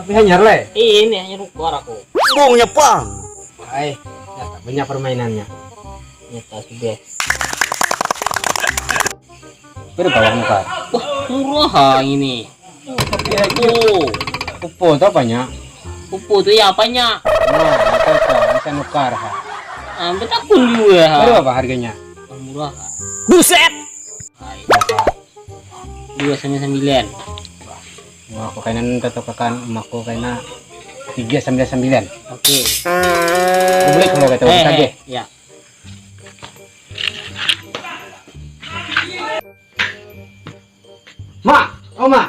Tapi hanya le. Ini hanya rukor aku. Bongnya pang. Hai, nyata banyak permainannya. Nyata sudah. Berbawang muka. Wah, murah ini. Pupu. Pupu itu apanya? Pupu itu ya apanya? Nah, itu bisa nukar ha. Betakun juga. Berapa harganya? Murah. Buset. Dua sembilan. Wah, aku kainan tetokakan emakku kaina 399. Oke. Boleh kalau kata saja. Ya. Ma, oh ma.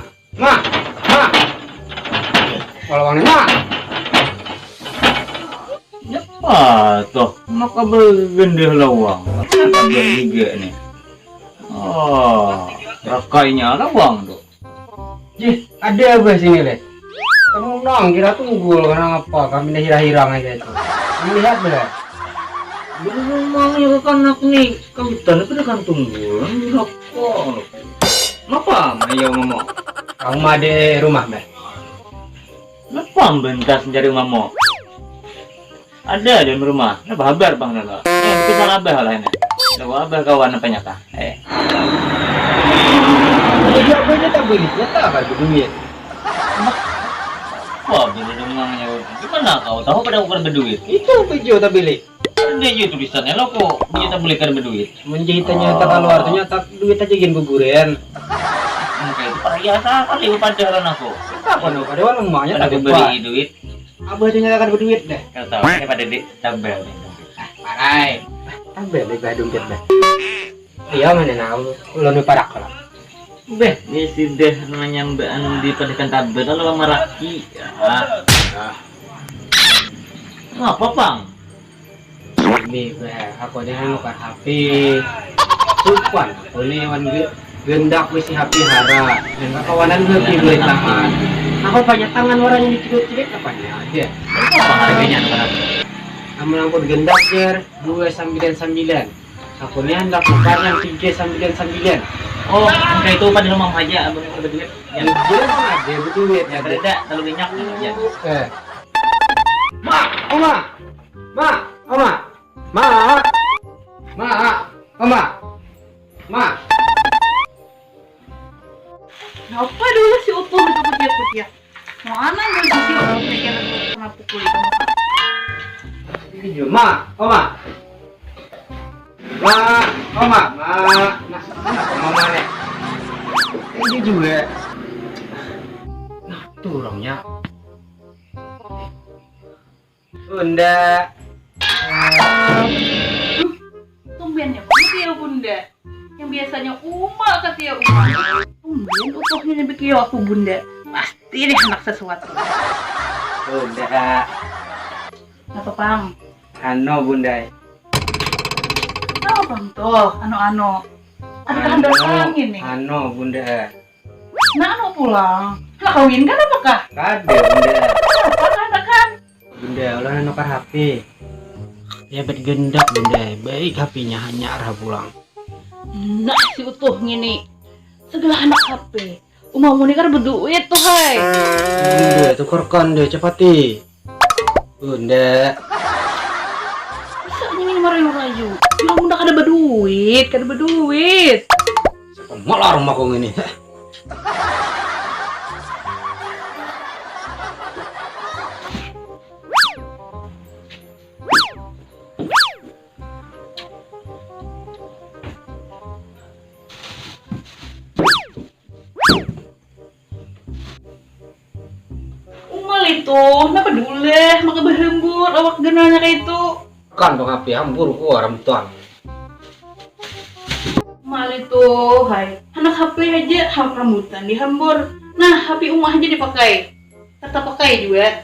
Kalau wangi ma. Toh maka bergendeh lawang apa juga nih. Oh, rakainya lawang tuh. Jih, ada apa sini le? Kamu nong kira tunggul karena apa? Kami dah hirang aja itu. Kamu lihat boleh? Memangnya kan aku nih kawitan itu kan tunggu rokok. Apa ayo ngomong? Kamu ada rumah be? Apa bentas mencari mamo? Ada di rumah. Nah, babar bang nala. Kita abah lah ini. Nah, abah kawan apa nyata? Iya, boleh tak boleh? Ya tak apa duit. Wah, bener memangnya. Gimana kau tahu pada bukan berduit? Itu video tak beli. Ada aja tulisannya lo kok kita belikan berduit. Menjahitannya tak keluar ternyata duit aja gin guguran. Kayak itu perhiasan kali pacaran aku. Apa no? Ada orang emaknya Ada tak beri duit. Abah dia nyatakan berduit deh. Kau tahu ini pada di tabel nih. Parai. Abah dia gadung kita deh. Iya mana nak? Ulun parak lah. Beh, ini sudah namanya Mbak Anu di pendidikan tabel lalu sama Raki. Ngapa bang? Ini aku ada nukar HP. Supan, aku ni wan gendak mesti HP hara. Dan kawanan lebih boleh tahan. Aku banyak tangan orang yang dicubit-cubit apanya aja. Apa harganya anak-anak? Kamu lampu gendak jer 299. Aku ni hendak tukar yang 399. Oh, kayak itu pada rumah aja, abang yang berduit. Yang dia mah ada berduit Yang ada. beda, terlalu banyak aja. Ma, oma, ma, oma, ma, ma, oma, ma. Apa dulu si Utuh itu ketiak-ketiak? Mana gue si Utuh pikir kena pukul itu? Video, ma, oma, ma, oma, mama nih. Ini juga. Nah, tuh orangnya. Bunda. Tumbennya putih ya bunda. Yang biasanya Uma kata ya Uma. Tumben Utuhnya nyebut aku bunda. Pasti deh anak sesuatu. Bunda. Apa pang? Ano bunda. Apa pang tuh? Ano. Ada kehandal angin nih. Ano bunda. Nah ano pulang? Lah kawin kan apakah? Kade bunda. Apa ada kan? Bunda, ulah nukar HP. Ya bergendak bunda. Baik HP-nya hanya arah pulang. Nah si Utuhnya nih. Segala anak HP. Uma mau nikah berduit tuh hai. Bunda, tukarkan deh cepati. Bunda. Bisa ingin merayu-rayu. Bilang bunda kada berduit, Malah rumah kong ini. Umal itu, kenapa dulu maka berhembur awak genanya kayak itu. Kan dong HP hambur keluar tuan. Umal itu, hai, anak HP aja rambutan dihambur. Nah, HP Umah aja dipakai. Serta pakai juga.